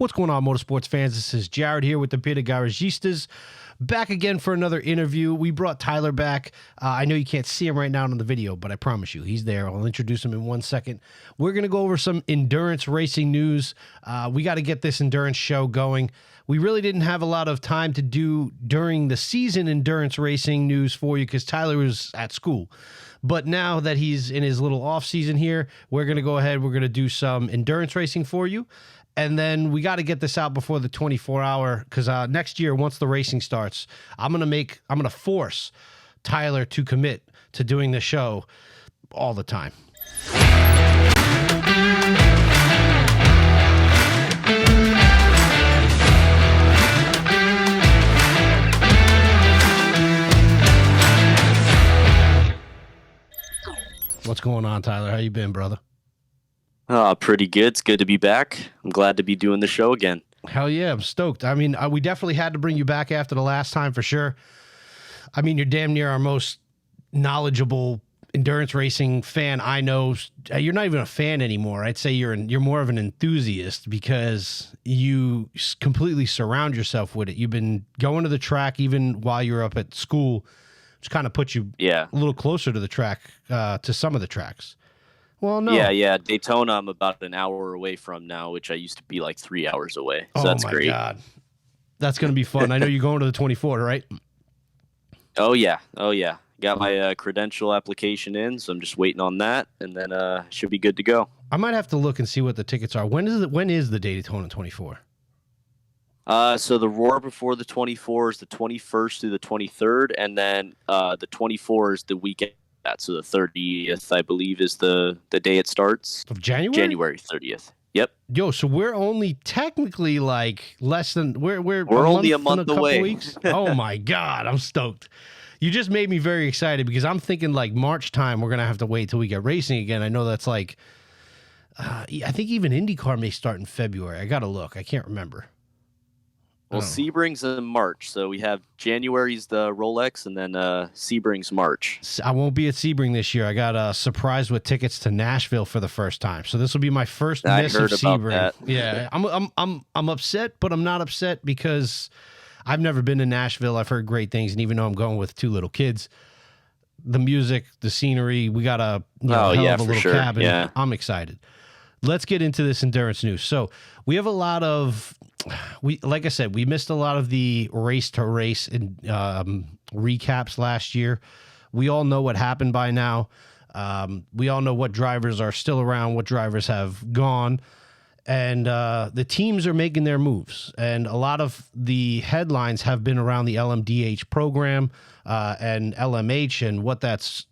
What's going on, motorsports fans? This is Jared here with the Beardedgaragistas. Back again for another interview. We brought Tyler back. I know you can't see him right now on the video, but I promise you, he's there. I'll introduce him in 1 second. We're going to go over some endurance racing news. We got to get this endurance show going. We really didn't have a lot of time to do during the season endurance racing news for you because Tyler was at school. But now that he's in his little off season here, we're going to go ahead. We're going to do some endurance racing for you. And then we got to get this out before the 24-hour because next year, once the racing starts, I'm going to force Tyler to commit to doing the show all the time. What's going on, Tyler? How you been, brother? Pretty good. It's good to be back. I'm glad to be doing the show again. Hell yeah, I'm stoked. I mean, we definitely had to bring you back after the last time for sure. I mean, you're damn near our most knowledgeable endurance racing fan I know. You're not even a fan anymore. I'd say you're more of an enthusiast because you completely surround yourself with it. You've been going to the track even while you're up at school, which kind of puts you a little closer to the track, to some of the tracks. Well, no. Yeah. Daytona, I'm about an hour away from now, which I used to be like 3 hours away. So that's great. Oh, my God. That's going to be fun. I know you're going to the 24, right? Oh, yeah. Got my credential application in, so I'm just waiting on that, and then should be good to go. I might have to look and see what the tickets are. When is the Daytona 24? So the Roar before the 24 is the 21st through the 23rd, and then the 24 is the weekend. So the 30th, I believe, is the day it starts. Of January? January 30th. Yep. Yo, so we're only technically like less than we're only a month away. Weeks. Oh my God, I'm stoked. You just made me very excited because I'm thinking like March time we're gonna have to wait till we get racing again. I know that's like I think even IndyCar may start in February. I gotta look. I can't remember. Well, Sebring's in March, so we have January's the Rolex, and then Sebring's March. I won't be at Sebring this year. I got surprised with tickets to Nashville for the first time, so this will be my first miss of Sebring. That. Yeah, I'm upset, but I'm not upset because I've never been to Nashville. I've heard great things, and even though I'm going with two little kids, the music, the scenery, we got a hell of a little cabin. Yeah. I'm excited. Let's get into this endurance news. So we have a lot of, like I said, we missed a lot of the race to race and recaps last year. We all know what happened by now. We all know what drivers are still around, what drivers have gone, and the teams are making their moves. And a lot of the headlines have been around the LMDH program and LMH and what that's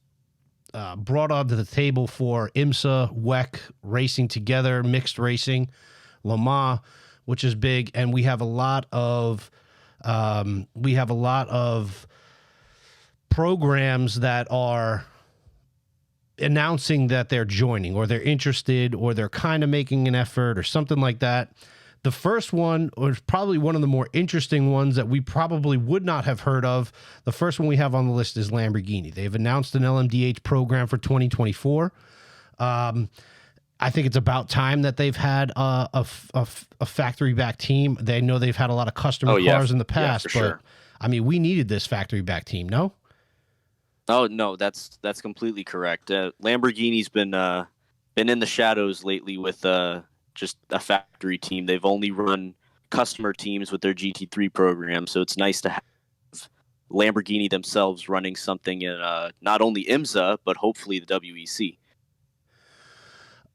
brought onto the table for IMSA, WEC, racing together, mixed racing, Le Mans, which is big, and we have a lot of programs that are announcing that they're joining or they're interested or they're kind of making an effort or something like that. The first one was probably one of the more interesting ones that we probably would not have heard of. The first one we have on the list is Lamborghini. They've announced an LMDH program for 2024. I think it's about time that they've had a factory-backed team. They know they've had a lot of customer cars in the past, but sure. I mean, we needed this factory-backed team, no? Oh, no, that's completely correct. Lamborghini's been in the shadows lately with just a factory team. They've only run customer teams with their GT3 program, so it's nice to have Lamborghini themselves running something in not only IMSA, but hopefully the WEC.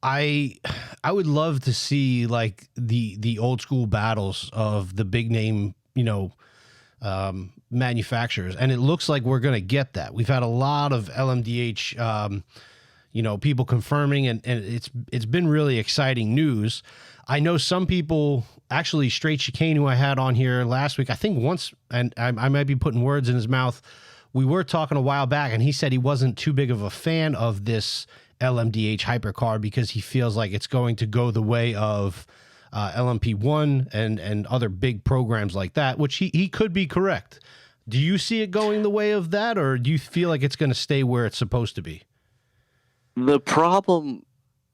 I would love to see like the old school battles of the big name, manufacturers, and it looks like we're going to get that. We've had a lot of LMDH people confirming, and it's been really exciting news. I know some people, actually Straight Chicane, who I had on here last week, I think once, and I might be putting words in his mouth, we were talking a while back, and he said he wasn't too big of a fan of this LMDH hypercar because he feels like it's going to go the way of LMP1 and other big programs like that, which he could be correct. Do you see it going the way of that, or do you feel like it's going to stay where it's supposed to be? The problem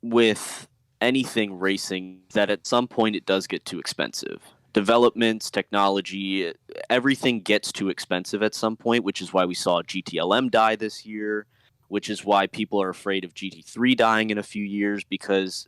with anything racing that at some point it does get too expensive. Developments, technology, everything gets too expensive at some point, which is why we saw GTLM die this year, which is why people are afraid of GT3 dying in a few years, because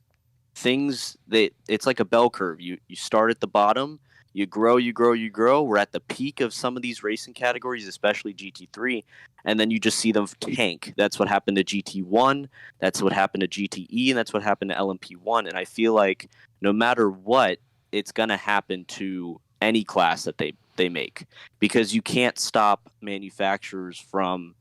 it's like a bell curve. You start at the bottom, you grow. We're at the peak of some of these racing categories, especially GT3, and then you just see them tank. That's what happened to GT1, that's what happened to GTE, and that's what happened to LMP1. And I feel like no matter what, it's going to happen to any class that they make, because you can't stop manufacturers from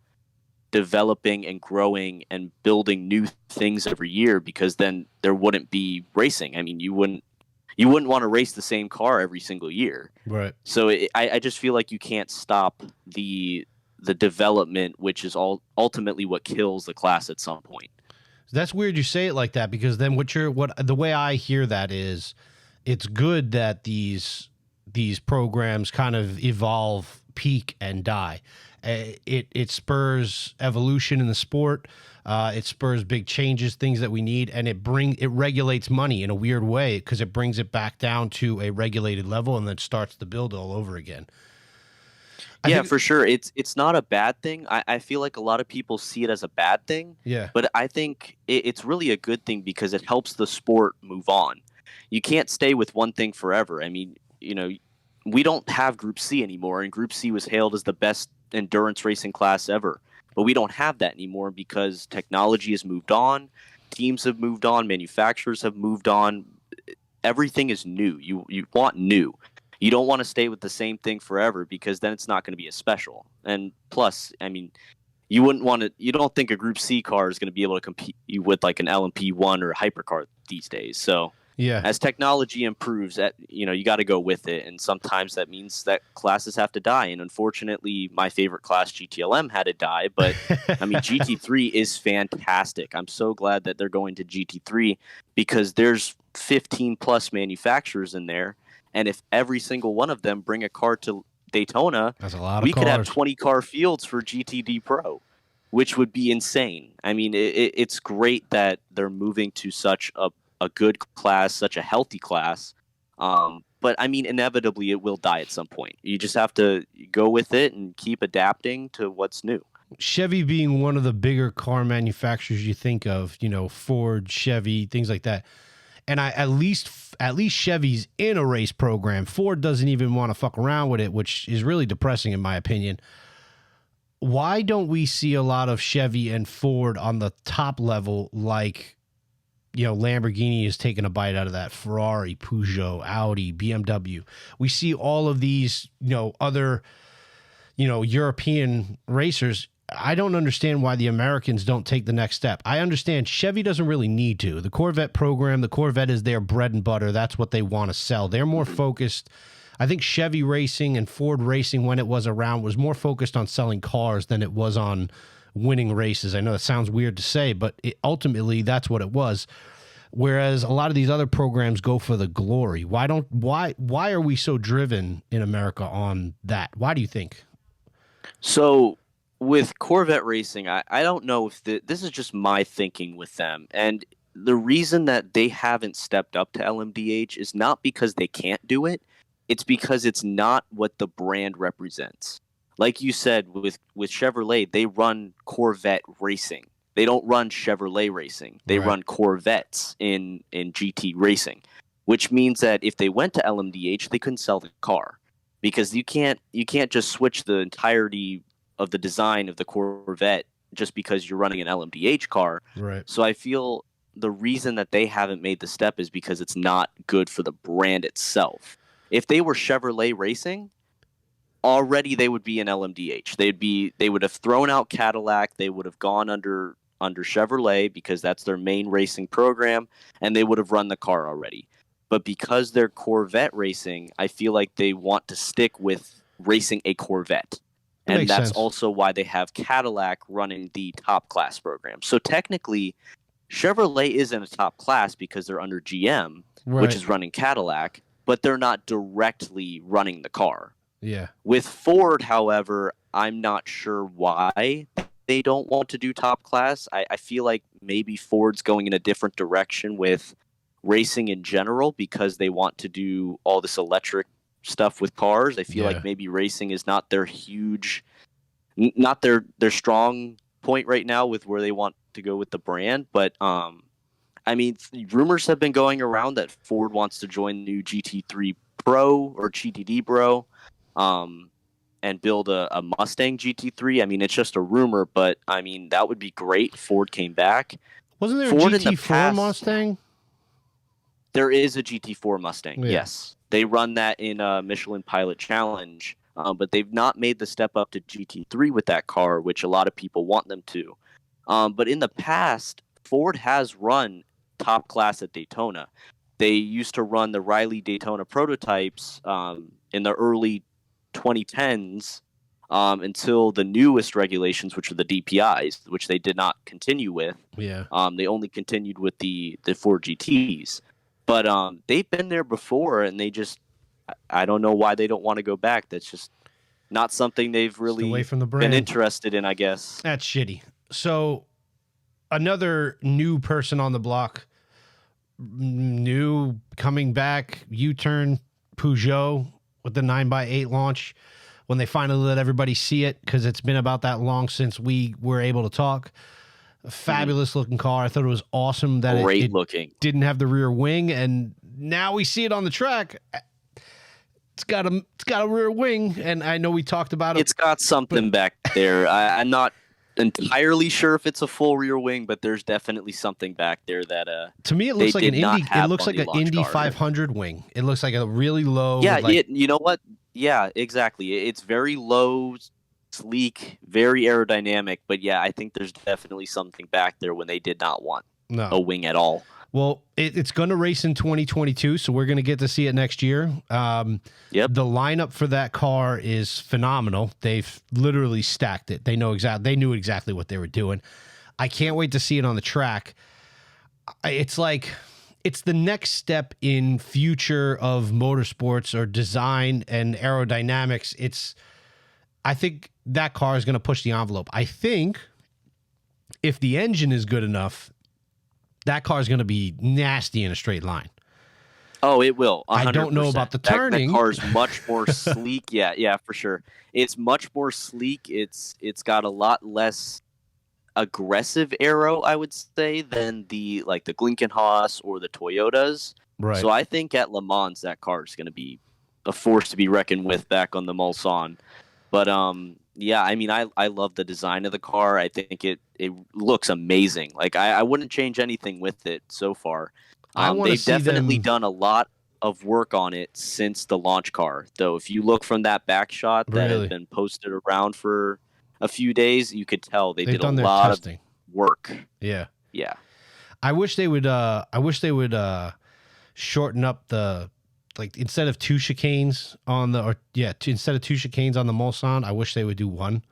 developing and growing and building new things every year, because then there wouldn't be racing. I mean, you wouldn't want to race the same car every single year. Right. So I just feel like you can't stop the development, which is ultimately what kills the class at some point. That's weird you say it like that, because then the way I hear that is, it's good that these programs kind of evolve, peak, and die. It spurs evolution in the sport. It spurs big changes, things that we need, and it regulates money in a weird way, because it brings it back down to a regulated level and then starts the build all over again. Yeah, for sure. It's not a bad thing. I feel like a lot of people see it as a bad thing. Yeah. But I think it's really a good thing, because it helps the sport move on. You can't stay with one thing forever. I mean, we don't have Group C anymore, and Group C was hailed as the best endurance racing class ever. But we don't have that anymore, because technology has moved on, teams have moved on, manufacturers have moved on. Everything is new. You want new. You don't want to stay with the same thing forever, because then it's not going to be as special. And plus, I mean, you don't think a Group C car is going to be able to compete with like an LMP1 or a hypercar these days. So yeah, as technology improves, you got to go with it. And sometimes that means that classes have to die. And unfortunately, my favorite class, GTLM, had to die. But I mean, GT3 is fantastic. I'm so glad that they're going to GT3, because there's 15 plus manufacturers in there. And if every single one of them bring a car to Daytona, that's a lot of we cars. Could have 20 car fields for GTD Pro, which would be insane. I mean, it's great that they're moving to such a good class, such a healthy class. But I mean, inevitably it will die at some point. You just have to go with it and keep adapting to what's new. Chevy being one of the bigger car manufacturers you think of, Ford, Chevy, things like that. And at least Chevy's in a race program. Ford doesn't even want to fuck around with it, which is really depressing in my opinion. Why don't we see a lot of Chevy and Ford on the top level, like, Lamborghini is taking a bite out of that, Ferrari, Peugeot, Audi, BMW. We see all of these, other, European racers. I don't understand why the Americans don't take the next step. I understand Chevy doesn't really need to. The Corvette program, the Corvette is their bread and butter. That's what they want to sell. They're more focused. I think Chevy racing and Ford racing, when it was around, was more focused on selling cars than it was on winning races. I know it sounds weird to say, but ultimately that's what it was. Whereas a lot of these other programs go for the glory. Why are we so driven in America on that? Why do you think? So with Corvette racing, I don't know if this is just my thinking with them. And the reason that they haven't stepped up to LMDH is not because they can't do it. It's because it's not what the brand represents. Like you said, with Chevrolet, they run Corvette racing. They don't run Chevrolet racing. They run Corvettes in GT racing, which means that if they went to LMDH, they couldn't sell the car, because you can't just switch the entirety of the design of the Corvette just because you're running an LMDH car. Right. So I feel the reason that they haven't made the step is because it's not good for the brand itself. If they were Chevrolet racing, already they would be in LMDH. They would have thrown out Cadillac. They would have gone under Chevrolet, because that's their main racing program, and they would have run the car already. But because they're Corvette racing, I feel like they want to stick with racing a Corvette. And that's sense. Also why they have Cadillac running the top class program. So technically, Chevrolet is in a top class because they're under GM, which is running Cadillac, but they're not directly running the car. Yeah. With Ford, however, I'm not sure why they don't want to do top class. I feel like maybe Ford's going in a different direction with racing in general because they want to do all this electric stuff with cars. I feel like maybe racing is not their not their strong point right now with where they want to go with the brand. But I mean, rumors have been going around that Ford wants to join the new GT3 Pro or GTD Pro, and build a Mustang GT3. I mean, it's just a rumor, but I mean, that would be great. Ford came back. Wasn't there Ford a GT4 Mustang? There is a GT4 Mustang, yes. They run that in Michelin Pilot Challenge, but they've not made the step up to GT3 with that car, which a lot of people want them to. But in the past, Ford has run top class at Daytona. They used to run the Riley Daytona prototypes in the early 2010s until the newest regulations, which are the DPIs, which they did not continue with. Yeah. They only continued with the Ford GTs. But they've been there before, and I don't know why they don't want to go back. That's just not something they've really away from the brand. Been interested in, I guess. That's shitty. So another new person on the block, new coming back, U-turn, Peugeot with the 9x8 launch when they finally let everybody see it, because it's been about that long since we were able to talk. A fabulous looking car. I thought it was awesome that it didn't have the rear wing, and now we see it on the track. It's got a rear wing, and I know we talked about it. It's got something back there. I'm not entirely sure if it's a full rear wing, but there's definitely something back there that to me it looks like an Indy. It looks like an Indy 500 wing. It looks like a really low. Yeah, you know what? Yeah, exactly. It's very low, sleek, very aerodynamic, but yeah, I think there's definitely something back there when they did not want a wing at all. Well, it's going to race in 2022, so we're going to get to see it next year. The lineup for that car is phenomenal. They've literally stacked it. They knew exactly what they were doing. I can't wait to see it on the track. It's the next step in future of motorsports or design and aerodynamics. I think that car is going to push the envelope. I think if the engine is good enough, that car is going to be nasty in a straight line. Oh, it will. 100%. I don't know about the turning. That car is much more sleek. Yeah, for sure. It's much more sleek. It's got a lot less aggressive aero, I would say, than the Glickenhaus or the Toyotas. Right. So I think at Le Mans that car is going to be a force to be reckoned with back on the Mulsanne. But yeah, I mean, I love the design of the car. I think it looks amazing. Like I wouldn't change anything with it so far. They've definitely done a lot of work on it since the launch car. Though, if you look from that back shot that had been posted around for a few days, you could tell they've did a lot of work. Yeah. I wish they would. Shorten up the. Instead of two chicanes on the Mulsanne, I wish they would do one.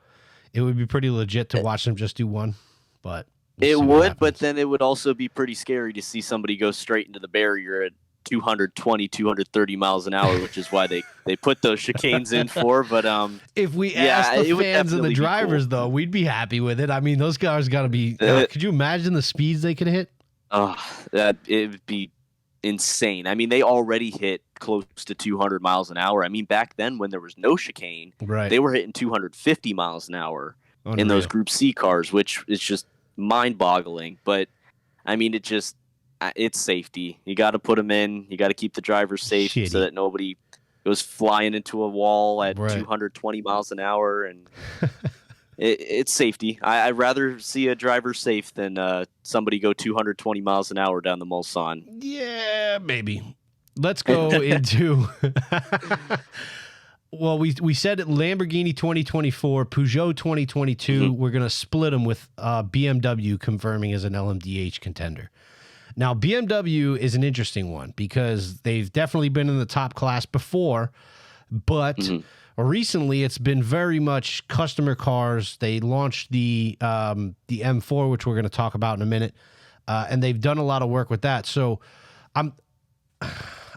It would be pretty legit to watch them just do one, but it would. But then it would also be pretty scary to see somebody go straight into the barrier at 220, 230 miles an hour, which is why they put those chicanes in for. But if we asked the fans and the drivers, though, we'd be happy with it. I mean, those cars got to be. Could you imagine the speeds they could hit? It would be insane. I mean, they already hit close to 200 miles an hour. I mean, back then when there was no chicane, they were hitting 250 miles an hour in those Group C cars, which is just mind-boggling. But I mean, it's safety. You got to put them in. You got to keep the drivers safe so that nobody goes flying into a wall at 220 miles an hour. And it's safety. I'd rather see a driver safe than somebody go 220 miles an hour down the Mulsanne. Yeah, maybe. Let's go into. Well, we said Lamborghini 2024, Peugeot 2022. We're going to split them with BMW confirming as an LMDH contender. Now, BMW is an interesting one because they've definitely been in the top class before, but recently it's been very much customer cars. They launched the M4, which we're going to talk about in a minute, and they've done a lot of work with that. So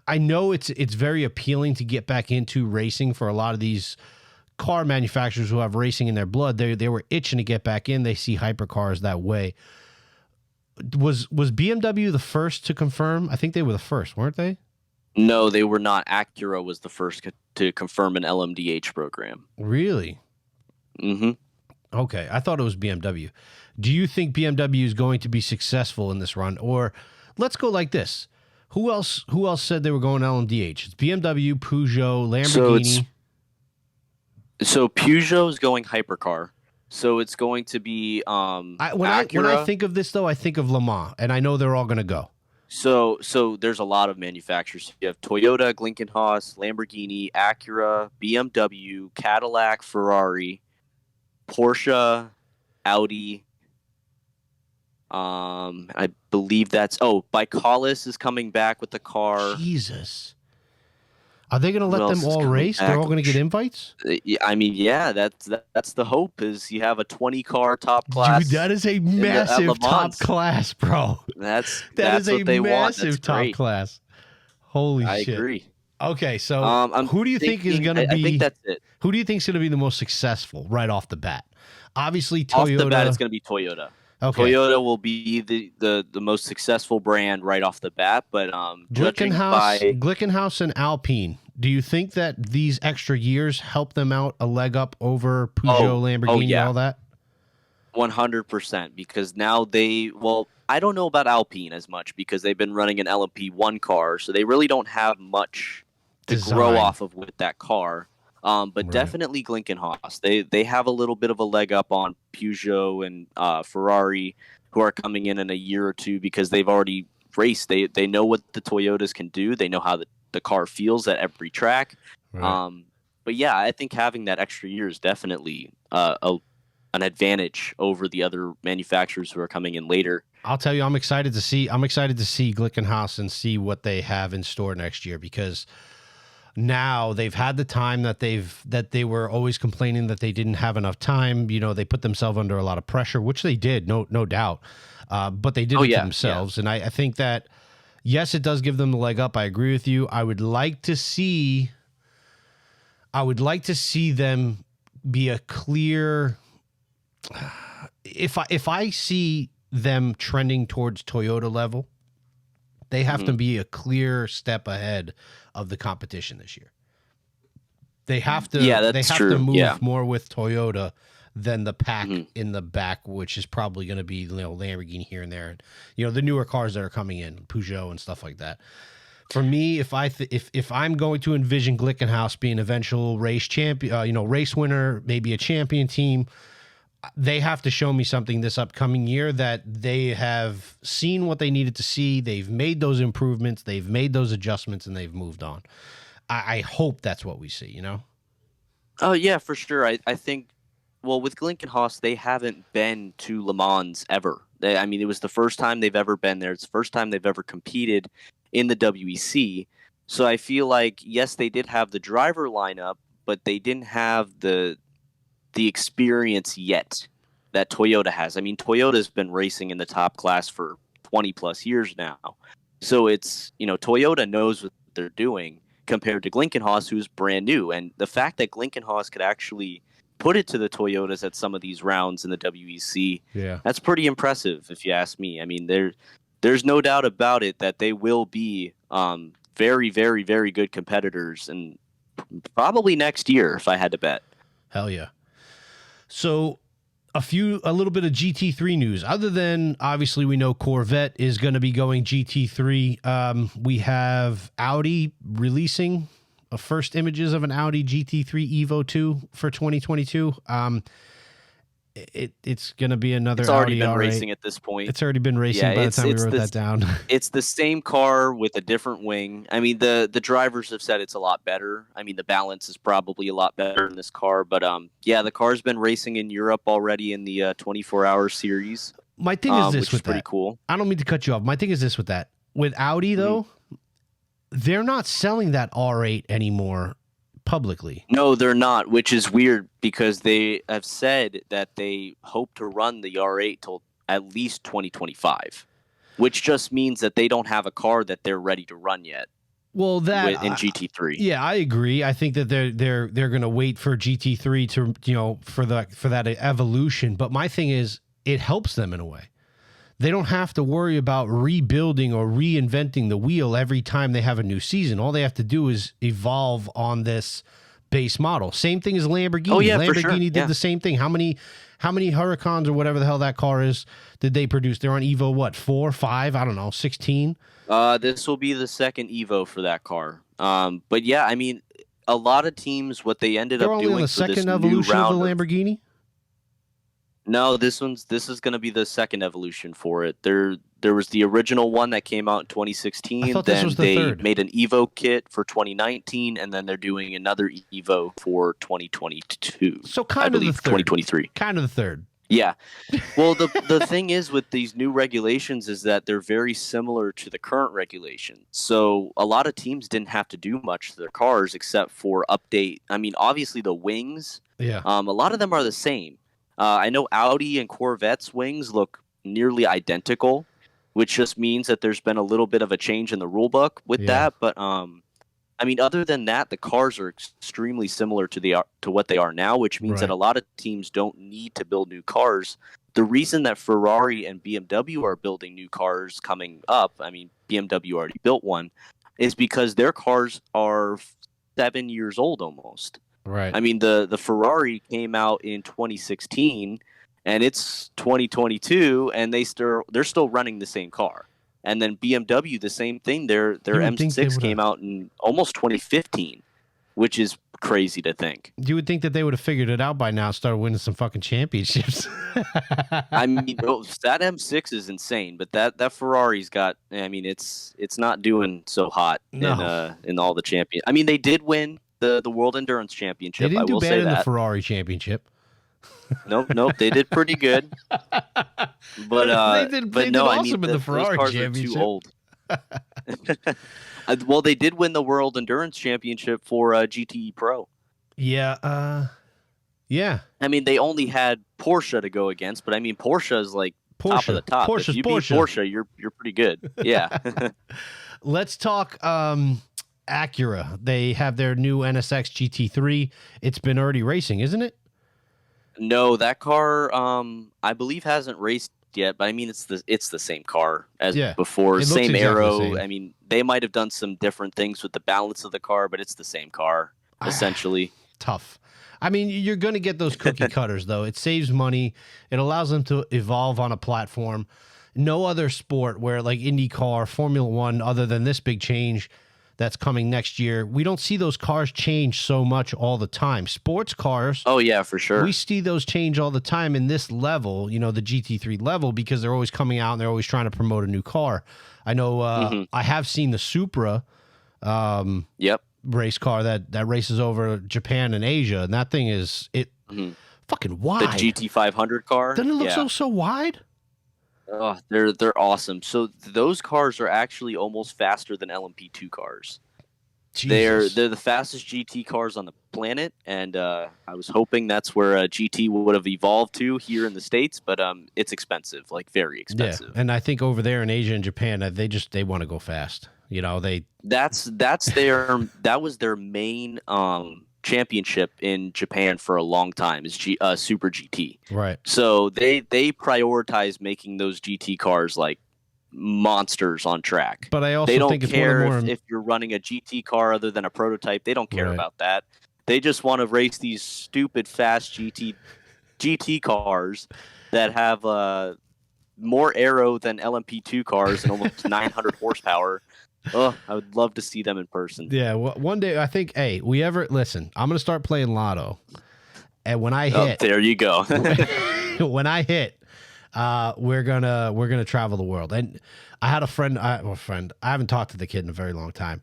I know it's very appealing to get back into racing for a lot of these car manufacturers who have racing in their blood. They were itching to get back in. They see hypercars that way. Was BMW the first to confirm? I think they were the first, weren't they? No, they were not. Acura was the first to confirm an LMDH program. Really? Mm-hmm. Okay, I thought it was BMW. Do you think BMW is going to be successful in this run? Or let's go like this. Who else said they were going LMDH? It's BMW, Peugeot, Lamborghini. So Peugeot is going hypercar. So it's going to be when Acura. I think of this, though, I think of Le Mans, and I know they're all going to go. So there's a lot of manufacturers. You have Toyota, Glickenhaus, Lamborghini, Acura, BMW, Cadillac, Ferrari, Porsche, Audi. I believe Baikalis is coming back with the car. Jesus. Are they going to let them all race? They're all going to get invites? I mean, yeah, that's the hope is you have a 20-car top class. Dude, that is a massive top class, bro. That's what they want. Massive top class. Holy shit. I agree. Okay, so who do you think is going to be? I think that's it. Who do you think is going to be the most successful right off the bat? Obviously, Toyota. Off the bat, it's going to be Toyota. Okay. Toyota will be the most successful brand right off the bat, but Glickenhaus and Alpine. Do you think that these extra years help them out a leg up over Peugeot, Lamborghini, all that? 100%, because now I don't know about Alpine as much because they've been running an LMP1 car, so they really don't have much to grow off of with that car. But definitely Glickenhaus. They have a little bit of a leg up on Peugeot and Ferrari, who are coming in a year or two because they've already raced. They know what the Toyotas can do. They know how the car feels at every track. Right. But yeah, I think having that extra year is definitely an advantage over the other manufacturers who are coming in later. I'll tell you, I'm excited to see Glickenhaus and see what they have in store next year, because now they've had the time that they were always complaining that they didn't have enough time. You know, they put themselves under a lot of pressure, which they did, no doubt. But they did it to themselves. Yeah. And I think that, yes, it does give them the leg up. I agree with you. I would like to see them be a clear. If I see them trending towards Toyota level, they have to be a clear step ahead of the competition this year. They have to. Yeah, that's true. They have to move more with Toyota than the pack in the back, which is probably going to be Lamborghini here and there, and the newer cars that are coming in, Peugeot and stuff like that. For me, if I'm going to envision Glickenhaus being an eventual race champion, race winner, maybe a champion team, they have to show me something this upcoming year that they have seen what they needed to see. They've made those improvements. They've made those adjustments, and they've moved on. I hope that's what we see, Oh, yeah, for sure. I think, with Glickenhaus, they haven't been to Le Mans ever. It was the first time they've ever been there. It's the first time they've ever competed in the WEC. So I feel like, yes, they did have the driver lineup, but they didn't have the experience yet that Toyota has. Toyota's been racing in the top class for 20 plus years now. So it's, Toyota knows what they're doing compared to Glickenhaus, who's brand new. And the fact that Glickenhaus could actually put it to the Toyotas at some of these rounds in the WEC, that's pretty impressive if you ask me. There's no doubt about it that they will be very, very, very good competitors, and probably next year if I had to bet. Hell yeah. So a little bit of GT3 news. Other than, obviously, we know Corvette is going to be going GT3. We have Audi releasing first images of an Audi GT3 Evo 2 for 2022. It's going to be another. It's already Audi been racing at this point. It's already been racing by the time we wrote that down. It's the same car with a different wing. The drivers have said it's a lot better. The balance is probably a lot better in this car. But the car's been racing in Europe already in the 24-hour series. My thing is this, which is pretty cool. I don't mean to cut you off. My thing is this with that. With Audi, though, they're not selling that R8 anymore publicly. No, they're not, which is weird because they have said that they hope to run the R8 till at least 2025, which just means that they don't have a car that they're ready to run yet. Well, that in GT3. Yeah, I agree. I think that they're going to wait for GT3 to for that evolution. But my thing is, it helps them in a way. they don't have to worry about rebuilding or reinventing the wheel every time they have a new season. All they have to do is evolve on this base model. Same thing as Lamborghini. Oh, yeah, Lamborghini for sure. did the same thing. How many Huracans or whatever the hell that car is did they produce? They're on Evo, what, 4, 5? I don't know, 16? This will be the second Evo for that car. But yeah, I mean, a lot of teams, what they ended up doing on the for this second new evolution round of the Lamborghini? No, this is going to be the second evolution for it. There was the original one that came out in 2016. I thought this was the third. Made an Evo kit for 2019, and then they're doing another Evo for 2022. So kind of the third. 2023. Kind of the third. Yeah. Well, the thing is with these new regulations is that they're very similar to the current regulations. So a lot of teams didn't have to do much to their cars except for update. I mean, obviously the wings. Yeah. A lot of them are the same. I know Audi and Corvette's wings look nearly identical, which just means that there's been a little bit of a change in the rule book with that. But I mean, other than that, the cars are extremely similar to what they are now, which means that a lot of teams don't need to build new cars. The reason that Ferrari and BMW are building new cars coming up, I mean, BMW already built one, is because their cars are 7 years old almost. Right. I mean, the Ferrari came out in 2016, and it's 2022, and they're still running the same car. And then BMW, the same thing. Their M6 came out in almost 2015, which is crazy to think. You would think that they would have figured it out by now, started winning some fucking championships. I mean, that M6 is insane, but that Ferrari's got. I mean, it's not doing so hot in all the champions. I mean, they did win the World Endurance Championship. They didn't do bad in the Ferrari Championship. Nope, they did pretty good. But they did awesome in the Ferrari those cars Championship. Are too old. Well, they did win the World Endurance Championship for GTE Pro. Yeah, yeah. I mean, they only had Porsche to go against, but I mean, Porsche is like top of the top. Porsche's if you beat Porsche, you're pretty good. Yeah. Let's talk Acura. They have their new NSX GT3. It's been already racing, isn't it? No, that car, I believe, hasn't raced yet. But I mean, it's the same car as before. Same aero. Same. I mean, they might have done some different things with the balance of the car, but it's the same car essentially. Tough. I mean, you're going to get those cookie cutters, though. It saves money. It allows them to evolve on a platform. No other sport where, like IndyCar, Formula One, other than this big change that's coming next year, we don't see those cars change so much all the time. Sports cars, oh yeah, for sure, we see those change all the time in this level, the GT3 level, because they're always coming out and they're always trying to promote a new car. I know I have seen the Supra race car that races over Japan and Asia, and that thing is fucking wide. The GT500 car, doesn't it look so wide? Oh, they're awesome. So those cars are actually almost faster than LMP2 cars. Jesus. They're the fastest GT cars on the planet, and I was hoping that's where GT would have evolved to here in the States, but it's expensive, like very expensive. Yeah, and I think over there in Asia and Japan, they want to go fast. That was their main championship in Japan for a long time is Super GT. Right. So they prioritize making those GT cars like monsters on track. But I also they don't think it's care more if you're running a GT car other than a prototype. They don't care about that. They just want to race these stupid fast GT cars that have more aero than LMP2 cars and almost 900 horsepower. Oh, I would love to see them in person. Yeah, well, one day I think, I'm going to start playing Lotto, and when I hit, there you go. when I hit, we're gonna travel the world. And I had a friend. I haven't talked to the kid in a very long time,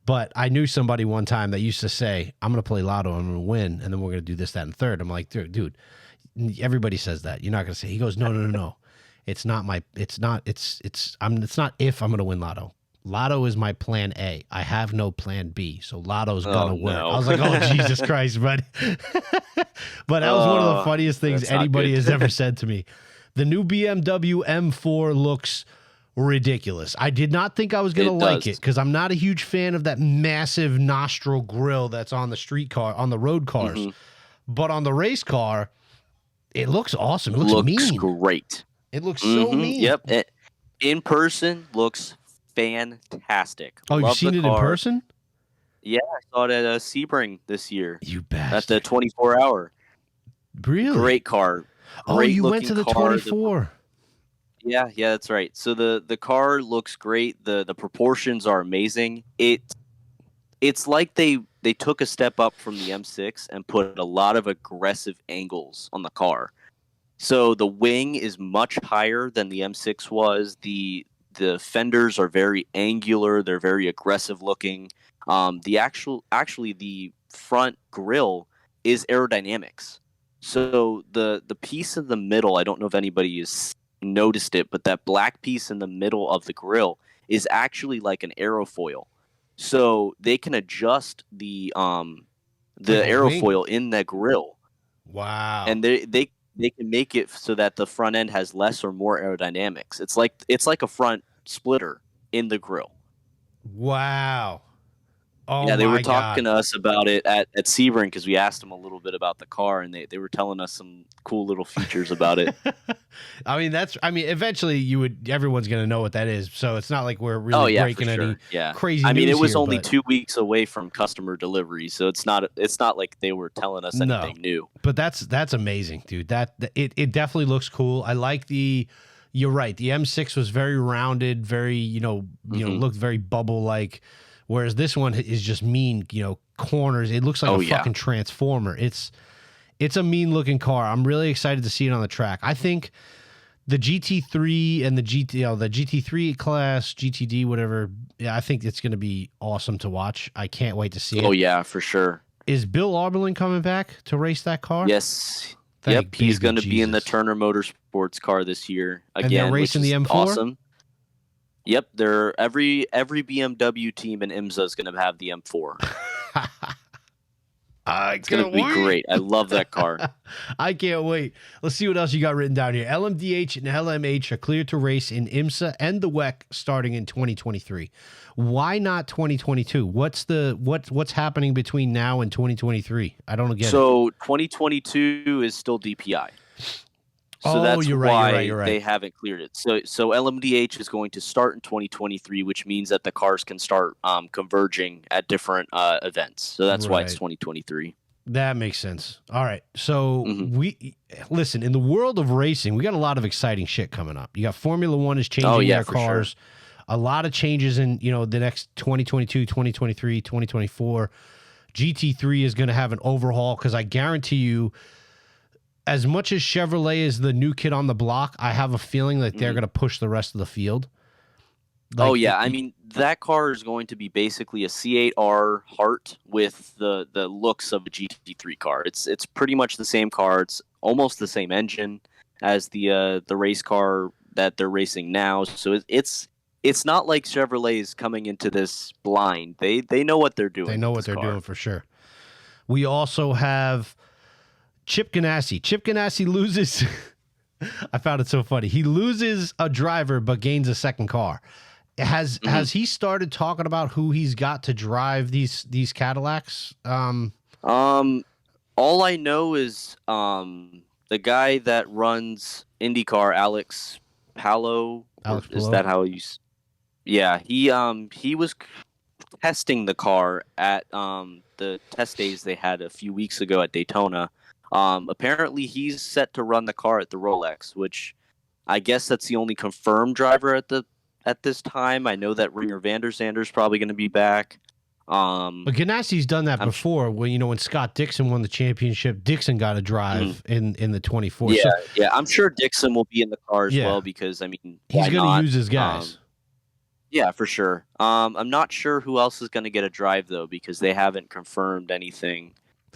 but I knew somebody one time that used to say, "I'm going to play Lotto, I'm going to win, and then we're going to do this, that, and third." I'm like, dude, everybody says that. You're not going to say. He goes, no. It's not if I'm going to win Lotto. Lotto is my plan A. I have no plan B, so Lotto's gonna work. No. I was like, oh, Jesus Christ, buddy. But that was one of the funniest things anybody has ever said to me. The new BMW M4 looks ridiculous. I did not think I was gonna like it because I'm not a huge fan of that massive nostril grill that's on the road cars. Mm-hmm. But on the race car, it looks awesome. It looks mean. Great. It looks so mean. Yep. In person, looks fantastic. Oh, you've Love seen the it in car. person? Yeah, I saw it at Sebring this year. You At the bastard. 24-hour. Really? Great car. Oh, Great you looking went to the car. 24. Yeah, that's right. So the car looks great. The proportions are amazing. It's like they took a step up from the M6 and put a lot of aggressive angles on the car. So the wing is much higher than the M6 was. The fenders are very angular. They're very aggressive looking. Actually the front grille is aerodynamics. So the piece in the middle, I don't know if anybody has noticed it, but that black piece in the middle of the grille is actually like an aerofoil. So they can adjust the aerofoil in that grille. Wow. And they can make it so that the front end has less or more aerodynamics. It's like a front splitter in the grille. Wow. Oh, yeah, they were talking God. to us about it at Sebring because we asked them a little bit about the car, and they were telling us some cool little features about it. Eventually everyone's going to know what that is. So it's not like we're really breaking any crazy news. I mean, it was here, only 2 weeks away from customer delivery, so it's not like they were telling us anything new. But that's amazing, dude. It definitely looks cool. I like you're right. The M6 was very rounded, very, looked very bubble like. Whereas this one is just mean, corners. It looks like a fucking transformer. It's a mean looking car. I'm really excited to see it on the track. I think the GT3 and the GT3 class, GTD, whatever. Yeah, I think it's going to be awesome to watch. I can't wait to see it. Oh yeah, for sure. Is Bill Auberlin coming back to race that car? Yes. Yep, he's going to be in the Turner Motorsports car this year again. And they're racing the M4? Awesome. Yep, every BMW team in IMSA is going to have the M4. It's going to be great. I love that car. I can't wait. Let's see what else you got written down here. LMDH and LMH are cleared to race in IMSA and the WEC starting in 2023. Why not 2022? What's happening between now and 2023? I don't get it. So 2022 is still DPI. So that's you're why right. They haven't cleared it. So LMDH is going to start in 2023, which means that the cars can start converging at different events. So that's why it's 2023. That makes sense. All right. So listen, in the world of racing, we got a lot of exciting shit coming up. You got Formula One is changing their cars. Sure. A lot of changes in, the next 2022, 2023, 2024. GT3 is going to have an overhaul because I guarantee you, as much as Chevrolet is the new kid on the block, I have a feeling that they're going to push the rest of the field. I mean, that car is going to be basically a C8R Heart with the looks of a GT3 car. It's pretty much the same car. It's almost the same engine as the race car that they're racing now. So it's not like Chevrolet is coming into this blind. They know what they're doing. They know what they're doing for sure. We also have Chip Ganassi. Chip Ganassi loses. I found it so funny. He loses a driver but gains a second car. Has he started talking about who he's got to drive these Cadillacs? All I know is the guy that runs IndyCar, Alex Palou. Is that how you? Yeah, he was testing the car at the test days they had a few weeks ago at Daytona. Apparently he's set to run the car at the Rolex, which I guess that's the only confirmed driver at this time. I know that Ringer van der Zander's probably going to be back. But Ganassi's done that before. When Scott Dixon won the championship, Dixon got a drive in the 24. Yeah, I'm sure Dixon will be in the car as well because I mean he's going to use his guys. Yeah, for sure. I'm not sure who else is going to get a drive though because they haven't confirmed anything.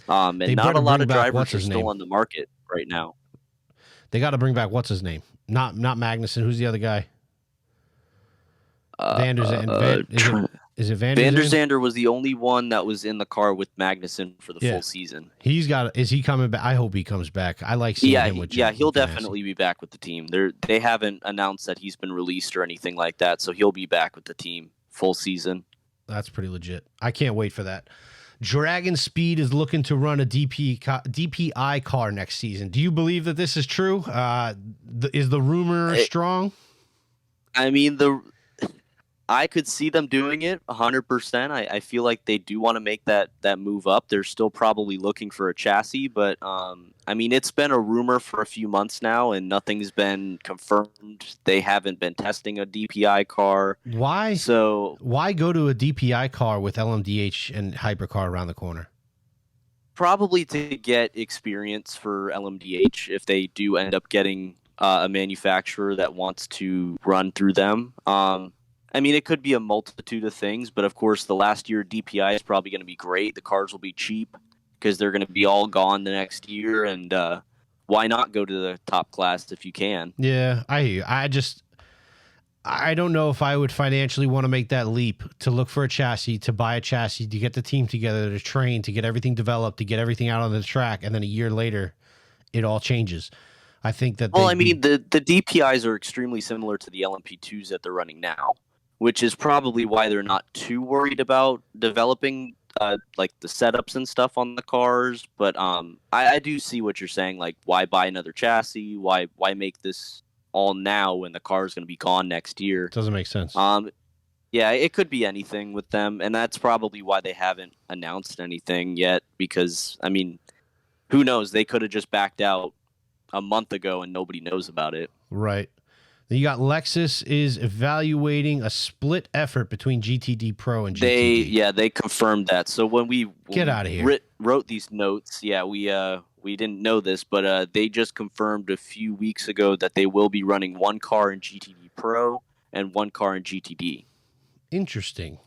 And not a lot of drivers are still on the market right now. They got to bring back what's his name? Not Magnussen. Who's the other guy? Van der Zandt. Is it Van der Zandt? Van der Zandt was the only one that was in the car with Magnussen for the full season. Is he coming back? I hope he comes back. I like seeing him with Jim. Yeah, he'll definitely be back with the team. They haven't announced that he's been released or anything like that, so he'll be back with the team full season. That's pretty legit. I can't wait for that. Dragon Speed is looking to run a DPI car next season. Do you believe that this is true? Is the rumor strong? I mean, I could see them doing it 100%. I feel like they do want to make that move up. They're still probably looking for a chassis, but I mean, it's been a rumor for a few months now, and nothing's been confirmed. They haven't been testing a DPI car. Why? So why go to a DPI car with LMDH and hypercar around the corner? Probably to get experience for LMDH if they do end up getting a manufacturer that wants to run through them. I mean, it could be a multitude of things, but of course, the last year DPI is probably going to be great. The cars will be cheap because they're going to be all gone the next year, and why not go to the top class if you can? Yeah, I hear you. I don't know if I would financially want to make that leap to look for a chassis, to buy a chassis, to get the team together, to train, to get everything developed, to get everything out on the track, and then a year later, it all changes. I think that. Well, I mean, the DPIs are extremely similar to the LMP2s that they're running now, which is probably why they're not too worried about developing like the setups and stuff on the cars. But I do see what you're saying. Like, why buy another chassis? Why make this all now when the car is going to be gone next year? Doesn't make sense. Yeah, it could be anything with them, and that's probably why they haven't announced anything yet. Because I mean, who knows? They could have just backed out a month ago and nobody knows about it. Right. Then you got Lexus is evaluating a split effort between GTD Pro and GTD. They confirmed that. So when we out of here. Wrote these notes, we didn't know this, but they just confirmed a few weeks ago that they will be running one car in GTD Pro and one car in GTD. Interesting.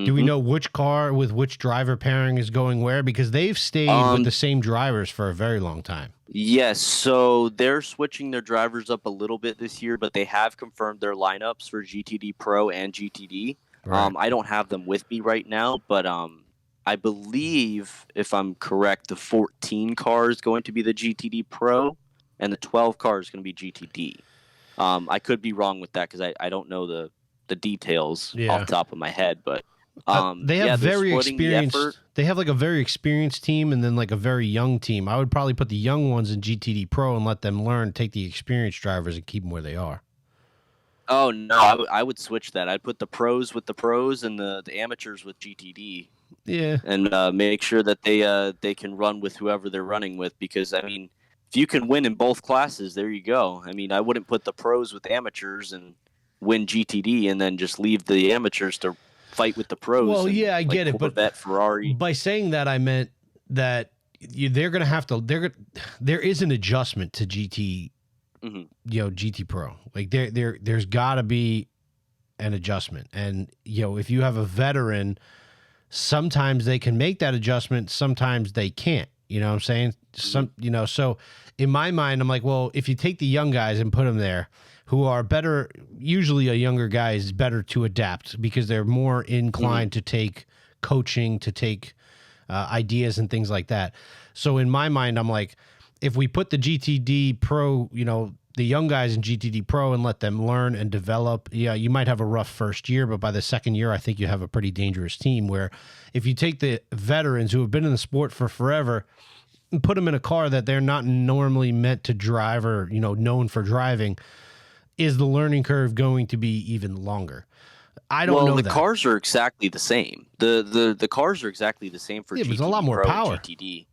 Do we know which car with which driver pairing is going where? Because they've stayed with the same drivers for a very long time. Yes, so they're switching their drivers up a little bit this year, but they have confirmed their lineups for GTD Pro and GTD. Right. I don't have them with me right now, but I believe, if I'm correct, the 14 car is going to be the GTD Pro, and the 12 car is going to be GTD. I could be wrong with that because I don't know the details off the top of my head, but they have very experienced. They have like a very experienced team and then like a very young team. I would probably put the young ones in GTD Pro and let them learn, take the experienced drivers and keep them where they are. Oh no, I would switch that. I'd put the pros with the pros and the amateurs with GTD. Yeah, and make sure that they can run with whoever they're running with, because I mean, if you can win in both classes, there you go. I mean, I wouldn't put the pros with amateurs and win GTD and then just leave the amateurs to fight with the pros. Well, yeah, I get it, but Ferrari. By saying that, I meant that they're going to have to. There is an adjustment to GT, GT Pro. Like there's got to be an adjustment, and if you have a veteran, sometimes they can make that adjustment, sometimes they can't. You know what I'm saying? So in my mind, I'm like, well, if you take the young guys and put them there, who are better, usually a younger guy is better to adapt because they're more inclined to take coaching, to take ideas and things like that. So in my mind, I'm like, if we put the GTD Pro, the young guys in GTD Pro and let them learn and develop, you might have a rough first year, but by the second year, I think you have a pretty dangerous team where if you take the veterans who have been in the sport for forever and put them in a car that they're not normally meant to drive or, known for driving, is the learning curve going to be even longer? I don't know. The cars are exactly the same. The cars are exactly the same for GTD, but it's a lot more Pro power. And GTD.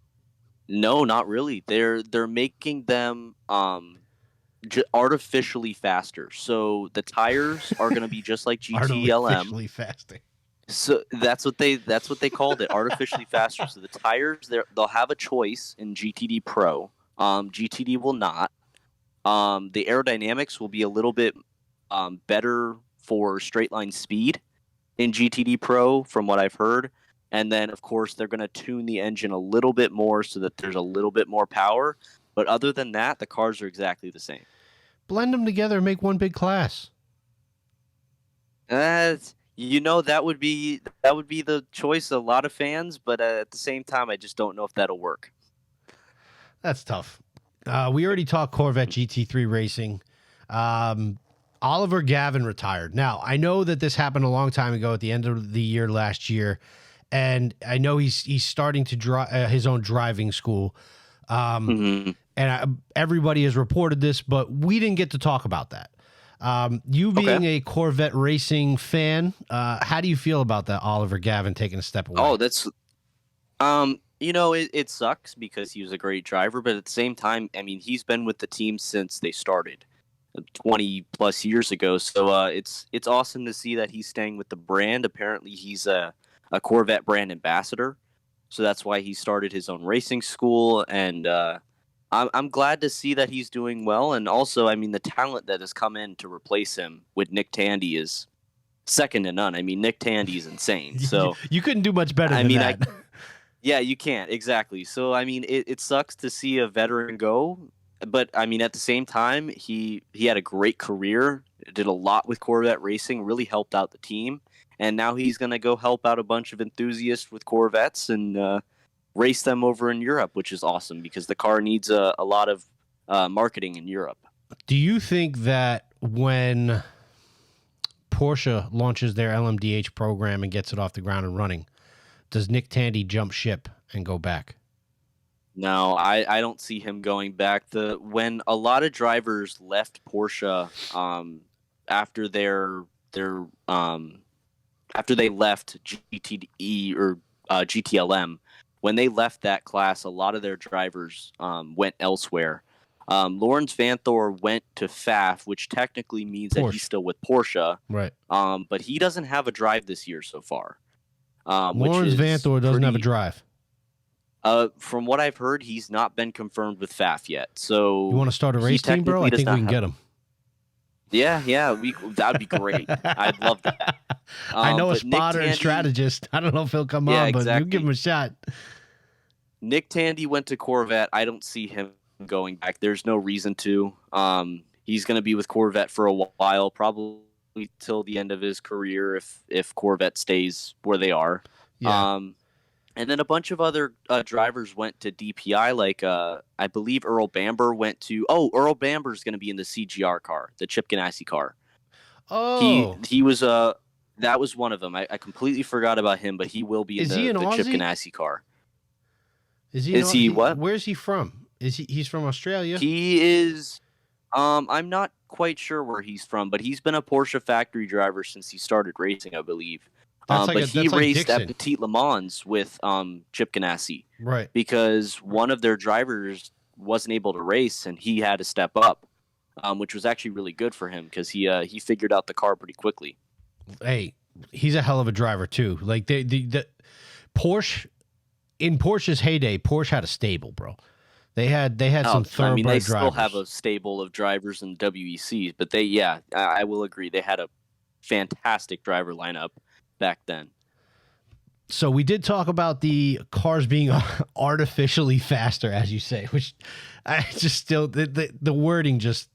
No, not really. They're making them artificially faster. So the tires are going to be just like GTLM. Artificially faster. So that's what they called it, artificially faster. So the tires, they'll have a choice in GTD Pro. GTD will not. The aerodynamics will be a little bit better for straight line speed in GTD Pro, from what I've heard. And then, of course, they're going to tune the engine a little bit more so that there's a little bit more power. But other than that, the cars are exactly the same. Blend them together and make one big class. That would be the choice of a lot of fans, but at the same time, I just don't know if that'll work. That's tough. We already talked Corvette GT3 racing. Oliver Gavin retired. Now, I know that this happened a long time ago at the end of the year last year, and I know he's starting to drive his own driving school. And everybody has reported this, but we didn't get to talk about that. You being a Corvette racing fan, how do you feel about that Oliver Gavin taking a step away? Oh, that's, it sucks because he was a great driver, but at the same time, I mean, he's been with the team since they started 20 plus years ago. So it's awesome to see that he's staying with the brand. Apparently he's a Corvette brand ambassador. So that's why he started his own racing school. And I'm glad to see that he's doing well. And also, I mean, the talent that has come in to replace him with Nick Tandy is second to none. I mean, Nick Tandy is insane. So you couldn't do much better than that. Yeah, you can't. Exactly. So, I mean, it sucks to see a veteran go. But, I mean, at the same time, he had a great career, did a lot with Corvette racing, really helped out the team. And now he's going to go help out a bunch of enthusiasts with Corvettes and race them over in Europe, which is awesome because the car needs a lot of marketing in Europe. Do you think that when Porsche launches their LMDH program and gets it off the ground and running, does Nick Tandy jump ship and go back? No, I don't see him going back. When a lot of drivers left Porsche after after they left GTE or GTLM, when they left that class, a lot of their drivers went elsewhere. Lawrence Vanthor went to FAF, which technically means that he's still with Porsche. Right. But he doesn't have a drive this year so far. Lawrence Vanthor doesn't have a drive. From what I've heard, he's not been confirmed with FAF yet. So you want to start a race team, bro? I think we can get him. Yeah, that'd be great. I'd love that. I know a spotter and strategist. I don't know if he'll come on, but you give him a shot. Nick Tandy went to Corvette. I don't see him going back. There's no reason to. He's going to be with Corvette for a while, probably till the end of his career if Corvette stays where they are. Yeah. And then a bunch of other drivers went to DPI, like I believe Earl Bamber went to. Oh, Earl Bamber is going to be in the CGR car, the Chip Ganassi car. Oh, he was that was one of them. I completely forgot about him, but he will be in the Chip Ganassi car. Is he what? Where's he from? He's from Australia? He is. I'm not quite sure where he's from, but he's been a Porsche factory driver since he started racing, I believe. But he raced at Petit Le Mans with Chip Ganassi, right? Because one of their drivers wasn't able to race, and he had to step up, which was actually really good for him because he figured out the car pretty quickly. Hey, he's a hell of a driver too. Like the Porsche in Porsche's heyday, Porsche had a stable, bro. They had some thoroughbred they drivers. Still have a stable of drivers in WECs, but I will agree they had a fantastic driver lineup back then. So we did talk about the cars being artificially faster, as you say, which I just still the wording just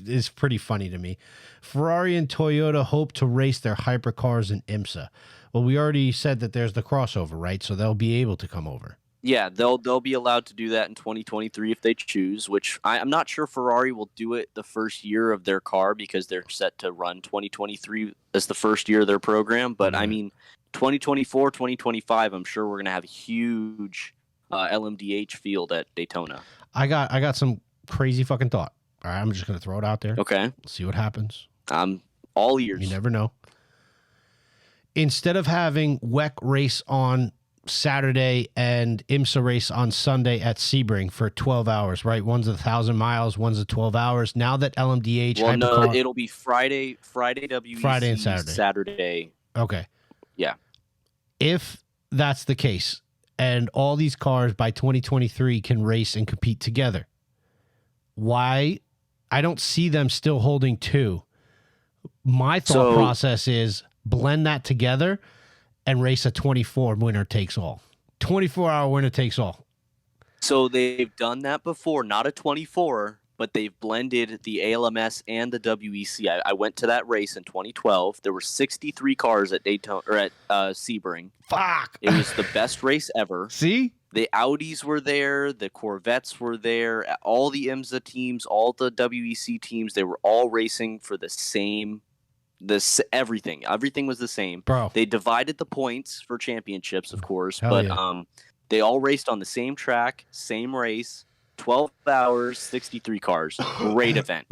is pretty funny to me. Ferrari and Toyota hope to race their hypercars in IMSA. Well, we already said that there's the crossover, right? So they'll be able to come over. Yeah, they'll be allowed to do that in 2023 if they choose, which I'm not sure Ferrari will do it the first year of their car because they're set to run 2023 as the first year of their program. But I mean, 2024, 2025, I'm sure we're going to have a huge LMDH field at Daytona. I got some crazy fucking thought. All right, I'm just going to throw it out there. Okay. See what happens. I'm all ears. You never know. Instead of having WEC race on Saturday and IMSA race on Sunday at Sebring for 12 hours, right? One's 1,000 miles, one's 12 hours. Now that LMDH... Well, no, it'll be Friday WEC, Friday and Saturday. Okay. Yeah. If that's the case, and all these cars by 2023 can race and compete together, why? I don't see them still holding two. My thought process is blend that together and race a 24 winner takes all. 24-hour winner takes all. So they've done that before, not a 24, but they've blended the ALMS and the WEC. I went to that race in 2012. There were 63 cars at Daytona or at Sebring. Fuck. It was the best race ever. See? The Audis were there, the Corvettes were there, all the IMSA teams, all the WEC teams, they were all racing for the same Everything was the same. Bro. They divided the points for championships, of course, Hell but yeah. they all raced on the same track, same race, 12 hours, 63 cars. Great event.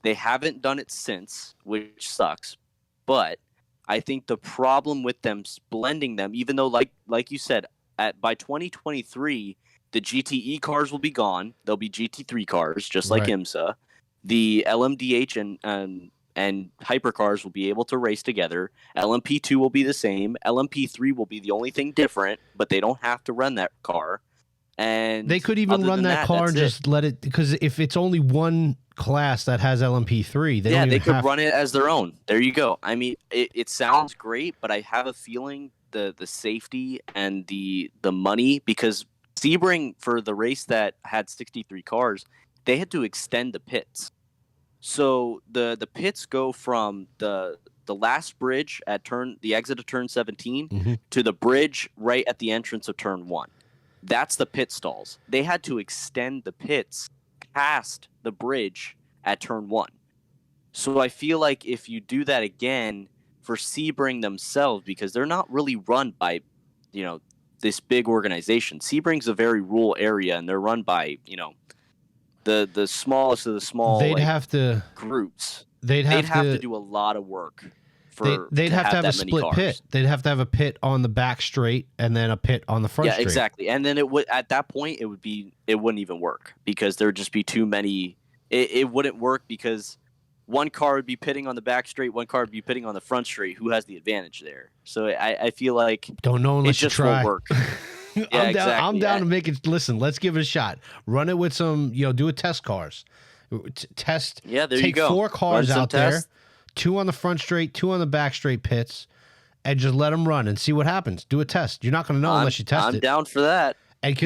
They haven't done it since, which sucks. But I think the problem with them blending them, even though like you said, by 2023, the GTE cars will be gone. They'll be GT3 cars, just like IMSA. The LMDH and hypercars will be able to race together. LMP2 will be the same. LMP3 will be the only thing different, but they don't have to run that car. And they could even run that car and just let it, because if it's only one class that has LMP3, they could run it as their own. There you go. I mean, it sounds great, but I have a feeling the safety and the money, because Sebring, for the race that had 63 cars, they had to extend the pits. So the pits go from the last bridge at the exit of turn 17 to the bridge right at the entrance of turn 1. That's the pit stalls. They had to extend the pits past the bridge at turn 1. So I feel like if you do that again for Sebring themselves, because they're not really run by, this big organization. Sebring's a very rural area, and they're run by, the smallest of the small groups. They'd have to do a lot of work. They'd have to have a split pit. They'd have to have a pit on the back straight and then a pit on the front straight. Yeah, exactly. And then at that point it wouldn't even work, because there'd just be too many. It wouldn't work, because one car would be pitting on the back straight, one car would be pitting on the front straight. Who has the advantage there? So I feel like don't know unless it just you try. won't work. I'm down to make it. Listen, let's give it a shot. Run it with some, do a test cars. Test. Yeah, there you go. Take 4 cars out there, 2 on the front straight, 2 on the back straight pits, and just let them run and see what happens. Do a test. You're not going to know unless you test it. I'm down for that. And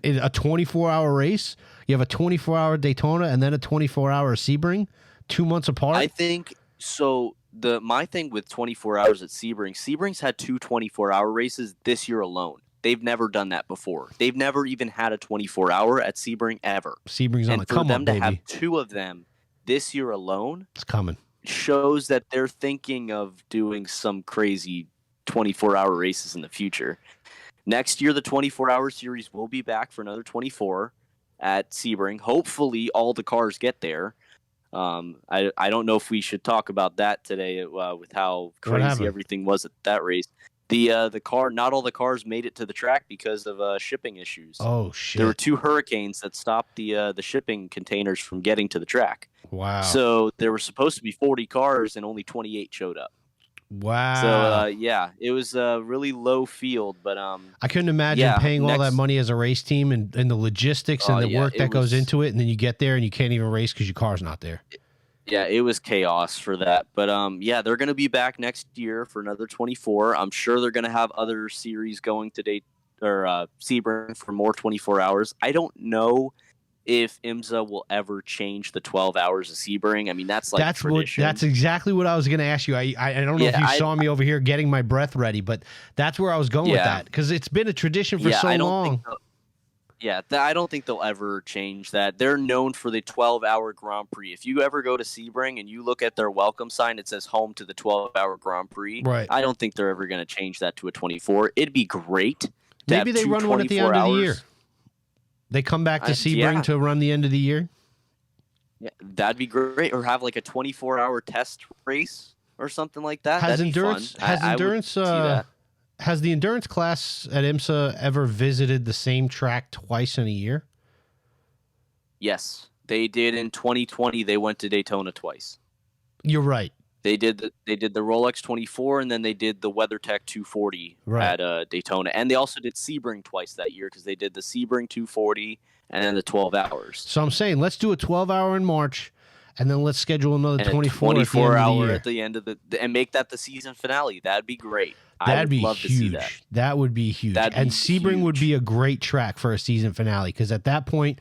in a 24-hour race, you have a 24-hour Daytona and then a 24-hour Sebring, 2 months apart. I think so. My thing with 24 hours at Sebring's had 2 24-hour races this year alone. They've never done that before. They've never even had a 24-hour at Sebring ever. Sebring's on the come up, and for them to have 2 of them this year alone, it's coming. Shows that they're thinking of doing some crazy 24-hour races in the future. Next year, the 24-hour series will be back for another 24 at Sebring. Hopefully, all the cars get there. I don't know if we should talk about that today with how crazy everything was at that race. Not all the cars made it to the track because of shipping issues. Oh shit! There were 2 hurricanes that stopped the shipping containers from getting to the track. Wow! So there were supposed to be 40 cars and only 28 showed up. Wow! So it was a really low field, but I couldn't imagine paying all that money as a race team and the logistics and the work that goes into it, and then you get there and you can't even race because your car's not there. Yeah, it was chaos for that. But they're going to be back next year for another 24. I'm sure they're going to have other series going to Sebring for more 24 hours. I don't know if IMSA will ever change the 12 hours of Sebring. I mean, that's tradition. That's exactly what I was going to ask you. I don't know if you saw me over here getting my breath ready, but that's where I was going with that, because it's been a tradition for so long. I don't think they'll ever change that. They're known for the 12-hour Grand Prix. If you ever go to Sebring and you look at their welcome sign, it says home to the 12-hour Grand Prix. Right. I don't think they're ever going to change that to a 24. It'd be great. Maybe they run one at the end of the year. They come back to Sebring to run the end of the year. Yeah, that'd be great. Or have like a 24-hour test race or something like that. Has that'd endurance? Be fun. Has endurance? Has the endurance class at IMSA ever visited the same track twice in a year? Yes, they did. In 2020, they went to Daytona twice. You're right. They did the Rolex 24, and then they did the WeatherTech 240 at Daytona, and they also did Sebring twice that year, because they did the Sebring 240 and then the 12 hours. So I'm saying let's do a 12-hour in March, and then let's schedule another 24 hour at the end of the and make that the season finale. That'd be great. That'd be huge. To see that. That would be huge. And Sebring would be a great track for a season finale, because at that point,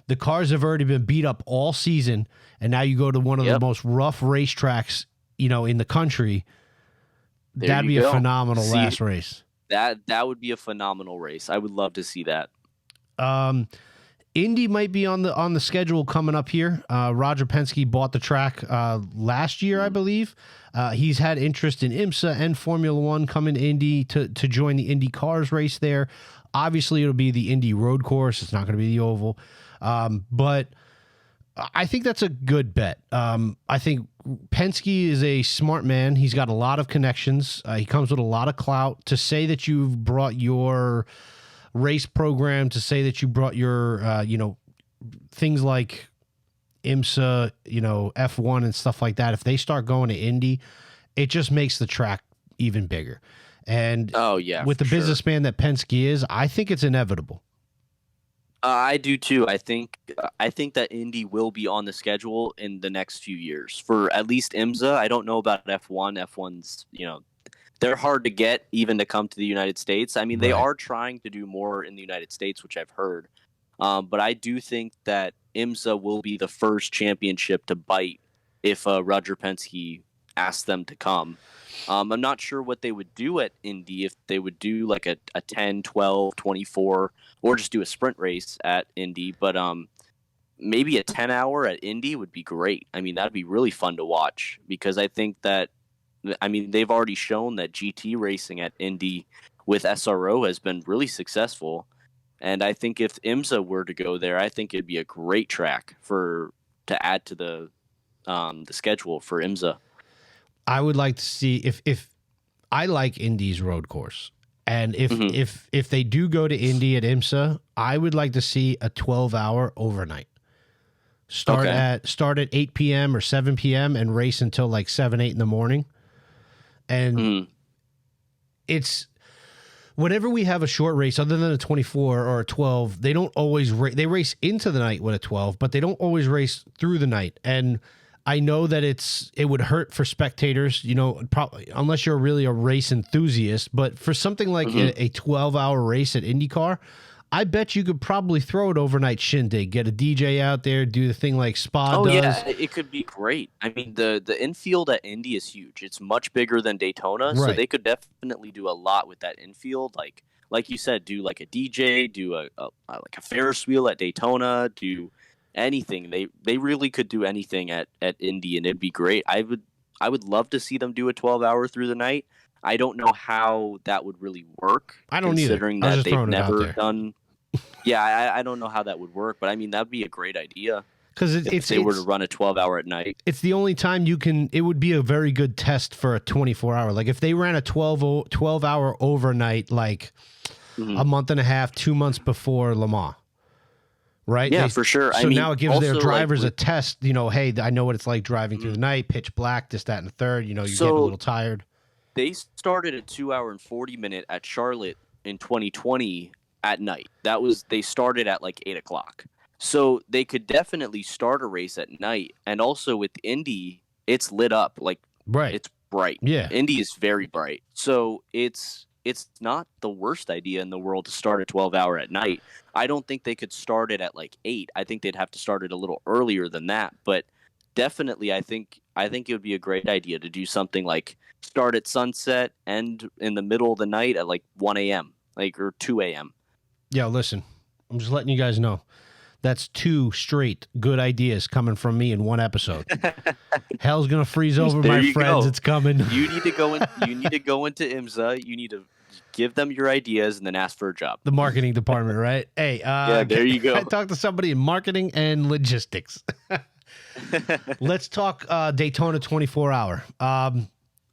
the cars have already been beat up all season, and now you go to one of the most rough racetracks, in the country. That'd be a phenomenal last race. That would be a phenomenal race. I would love to see that. Indy might be on the schedule coming up here. Roger Penske bought the track last year, I believe. He's had interest in IMSA and Formula One coming to Indy to join the Indy Cars race there. Obviously, it'll be the Indy Road Course. It's not going to be the Oval. But I think that's a good bet. I think Penske is a smart man. He's got a lot of connections. He comes with a lot of clout. To say that you've brought your race program, to say that you brought your, things like IMSA, F1 and stuff like that, if they start going to Indy, it just makes the track even bigger. And with the businessman that Penske is, I think it's inevitable. I do too. I think that Indy will be on the schedule in the next few years for at least IMSA. I don't know about F1. F1's, they're hard to get even to come to the United States. I mean, they are trying to do more in the United States, which I've heard. But I do think that IMSA will be the first championship to bite if Roger Penske asks them to come. I'm not sure what they would do at Indy, if they would do like a 10, 12, 24, or just do a sprint race at Indy. But maybe a 10-hour at Indy would be great. I mean, that'd be really fun to watch because I think that, they've already shown that GT racing at Indy with SRO has been really successful. And I think if IMSA were to go there, I think it'd be a great track to add to the schedule for IMSA. I would like to see if I like Indy's road course, and if they do go to Indy at IMSA, I would like to see a 12-hour overnight. Start at 8 p.m. or 7 p.m. and race until like 7, 8 in the morning. And it's whenever we have a short race, other than a 24 or a 12, they don't always they race into the night with a 12, but they don't always race through the night. And I know that it would hurt for spectators, probably unless you're really a race enthusiast. But for something like a 12-hour race at IndyCar, I bet you could probably throw it overnight shindig, get a DJ out there, do the thing like Spa does. Yeah, it could be great. I mean, the infield at Indy is huge. It's much bigger than Daytona, so they could definitely do a lot with that infield. Like you said, do like a DJ, do a like a Ferris wheel at Daytona, do anything. They really could do anything at Indy, and it'd be great. I would love to see them do a 12-hour through the night. I don't know how that would really work. I don't considering either. that they've never done. Yeah, I don't know how that would work, but I mean that'd be a great idea. Because if they were to run a 12-hour at night, it's the only time you can. It would be a very good test for a 24-hour. Like if they ran a 12-hour overnight, like a month and a half, 2 months before Le Mans. Right? Yeah, for sure. So now it gives their drivers a test, hey, I know what it's like driving through the night, pitch black, this, that, and the third, you're getting a little tired. They started a 2-hour and 40-minute at Charlotte in 2020 at night. They started at like 8 o'clock. So they could definitely start a race at night. And also with Indy, it's lit up. It's bright. Yeah. Indy is very bright. So it's not the worst idea in the world to start a 12-hour at night. I don't think they could start it at like 8. I think they'd have to start it a little earlier than that. But definitely, I think it would be a great idea to do something like start at sunset, end in the middle of the night at like 1 a.m. or 2 a.m. Yeah, listen, I'm just letting you guys know. That's 2 straight good ideas coming from me in one episode. Hell's gonna freeze over, my friends. Go. It's coming. You need to go into IMSA. You need to give them your ideas and then ask for a job. The marketing department, right? Hey, yeah, there you go. I talked to somebody in marketing and logistics. Let's talk Daytona 24-hour.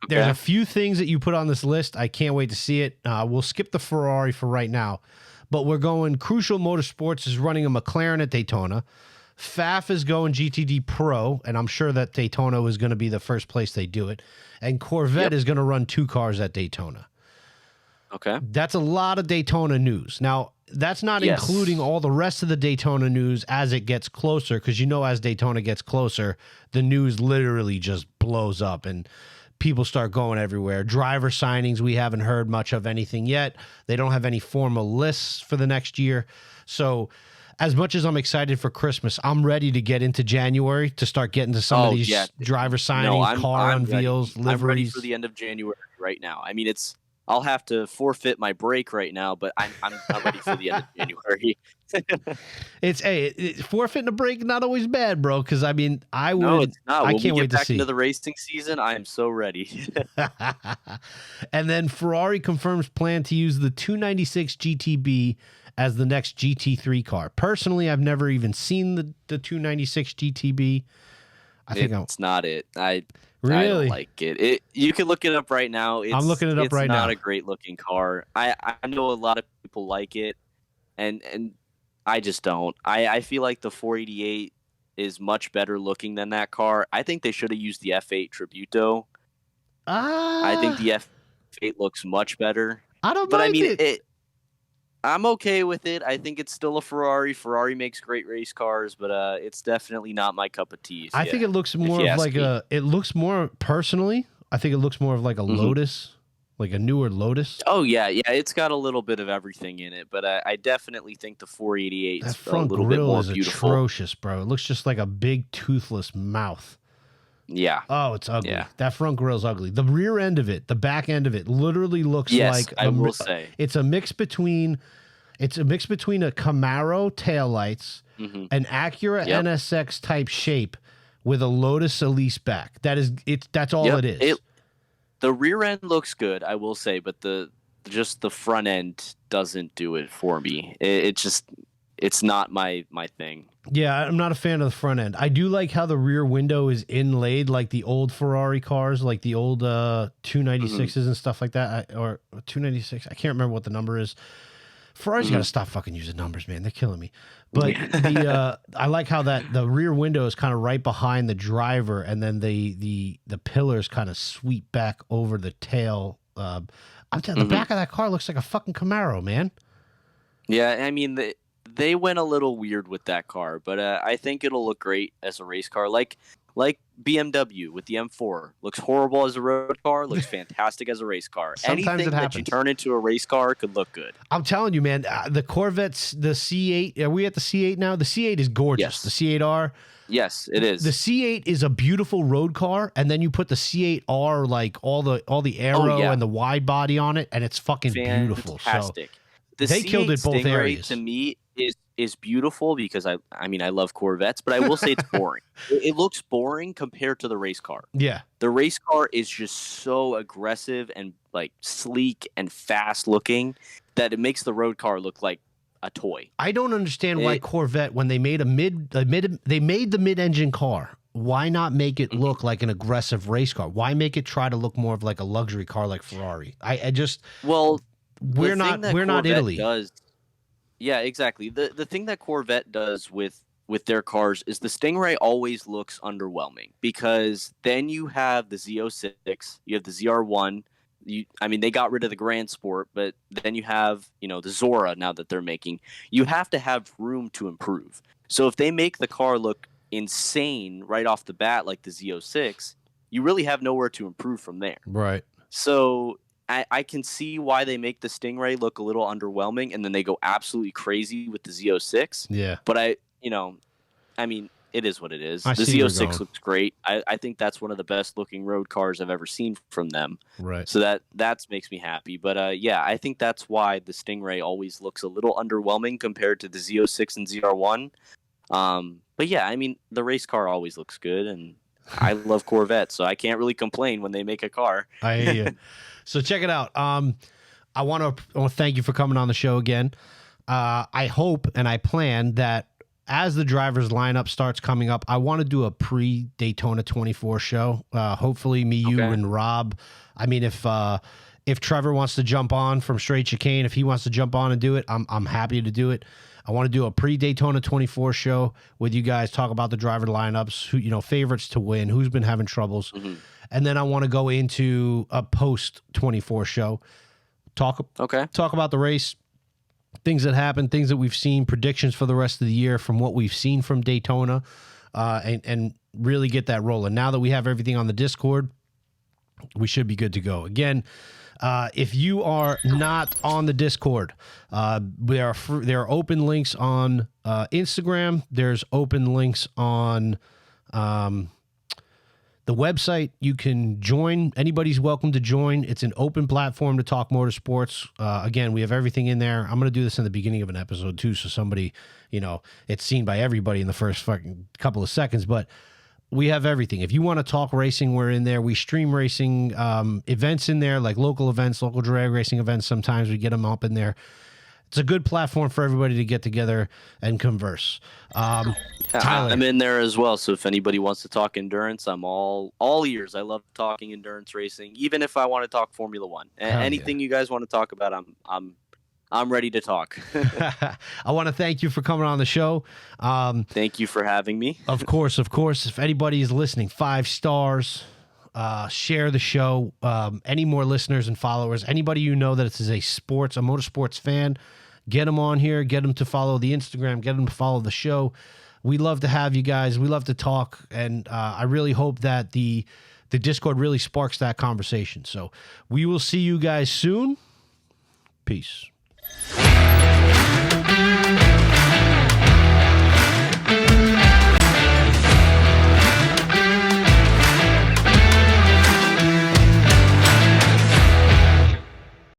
There's a few things that you put on this list. I can't wait to see it. We'll skip the Ferrari for right now. But we're going, Crucial Motorsports is running a McLaren at Daytona. FAF is going GTD Pro, and I'm sure that Daytona is going to be the first place they do it. And Corvette is going to run 2 cars at Daytona. Okay. That's a lot of Daytona news. Now, that's not including all the rest of the Daytona news as it gets closer, because as Daytona gets closer, the news literally just blows up, and people start going everywhere. Driver signings, we haven't heard much of anything yet. They don't have any formal lists for the next year. So as much as I'm excited for Christmas, I'm ready to get into January to start getting to some of these driver signings, car unveils, liveries. I'm ready for the end of January right now. I mean, I'll have to forfeit my break right now, but I'm ready for the end of January. Forfeiting a break not always bad, bro. Because I mean, No, it's not. I When can't we wait get to back see into the racing season, I am so ready. And then Ferrari confirms plan to use the 296 GTB as the next GT3 car. Personally, I've never even seen the 296 GTB. It's not it. I Really? don't like it. You can look it up right now. I'm looking it up right now. It's not a great looking car. I know a lot of people like it, and I just don't. I feel like the 488 is much better looking than that car. I think they should have used the F8 Tributo. I think the F8 looks much better. I don't mind it. I'm okay with it. I think it's still a Ferrari. Ferrari makes great race cars, but it's definitely not my cup of tea. I think it looks more of like it looks more personally. I think it looks more of like a Lotus, like a newer Lotus. Oh yeah, it's got a little bit of everything in it, but I definitely think the 488 is a little bit more beautiful. Atrocious, bro. It looks just like a big toothless mouth. Yeah. Oh, it's ugly. Yeah. That front grill's ugly. The rear end of it, the back end of it, literally looks like I will say it's a mix between a Camaro taillights, an Acura NSX type shape with a Lotus Elise back. That's all it is. The rear end looks good, I will say, but the front end doesn't do it for me. It's not my thing. Yeah, I'm not a fan of the front end. I do like how the rear window is inlaid like the old Ferrari cars, like the old 296s and stuff like that, or 296. I can't remember what the number is. Ferrari's got to stop fucking using numbers, man. They're killing me. But I like how that the rear window is kind of right behind the driver, and then the pillars kind of sweep back over the tail. I'm telling the back of that car looks like a fucking Camaro, man. Yeah, I mean they went a little weird with that car, but I think it'll look great as a race car. Like BMW with the M4 looks horrible as a road car, looks fantastic as a race car. Sometimes anything that you turn into a race car could look good. I'm telling you, man. The Corvettes, the C8. Are we at the C8 now? The C8 is gorgeous. Yes. The C8R. Yes, it is. The C8 is a beautiful road car, and then you put the C8R like all the aero and the wide body on it, and it's fucking beautiful. Fantastic. So they killed it both Stingray, areas. To me, is beautiful because I love Corvettes, but I will say it's boring. It looks boring compared to the race car. Yeah. The race car is just so aggressive and like sleek and fast looking that it makes the road car look like a toy. I don't understand why Corvette, when they made they made the mid-engine car, why not make it look like an aggressive race car? Why make it try to look more of like a luxury car like Ferrari? We're not Italy. Yeah, exactly. The thing that Corvette does with their cars is the Stingray always looks underwhelming because then you have the Z06, you have the ZR1. They got rid of the Grand Sport, but then you have, the Zora now that they're making. You have to have room to improve. So if they make the car look insane right off the bat like the Z06, you really have nowhere to improve from there. Right. So I can see why they make the Stingray look a little underwhelming, and then they go absolutely crazy with the Z06. Yeah. But it is what it is. The Z06 looks great. I think that's one of the best looking road cars I've ever seen from them. Right. So that makes me happy. But I think that's why the Stingray always looks a little underwhelming compared to the Z06 and ZR1. But yeah, the race car always looks good, and I love Corvette, so I can't really complain when they make a car. I hear you. So check it out. I want to thank you for coming on the show again. I hope and I plan that as the drivers lineup starts coming up, I want to do a pre-Daytona 24 show. Hopefully me, you, and Rob. If Trevor wants to jump on from Straight Chicane, if he wants to jump on and do it, I'm happy to do it. I want to do a pre-Daytona 24 show with you guys, talk about the driver lineups, who favorites to win, who's been having troubles. And then I want to go into a post-24 show, talk about the race, things that happened, things that we've seen, predictions for the rest of the year from what we've seen from Daytona, and really get that rolling. Now that we have everything on the Discord, we should be good to go. Again, if you are not on the Discord, there are open links on Instagram. There's open links on the The website, you can join. Anybody's welcome to join. It's an open platform to talk motorsports. Again, we have everything in there. I'm going to do this in the beginning of an episode too, so somebody, it's seen by everybody in the first fucking couple of seconds, but we have everything. If you want to talk racing, we're in there. We stream racing events in there, like local events, local drag racing events. Sometimes we get them up in there. It's a good platform for everybody to get together and converse. Tyler, I'm in there as well. So if anybody wants to talk endurance, I'm all ears. I love talking endurance racing, even if I want to talk Formula One. Anything you guys want to talk about, I'm ready to talk. I want to thank you for coming on the show. Thank you for having me. Of course. If anybody is listening, 5 stars. Share the show. Any more listeners and followers, anybody that is a motorsports fan, get them on here, get them to follow the Instagram, get them to follow the show. We love to have you guys. We love to talk, and I really hope that the Discord really sparks that conversation. So we will see you guys soon. Peace.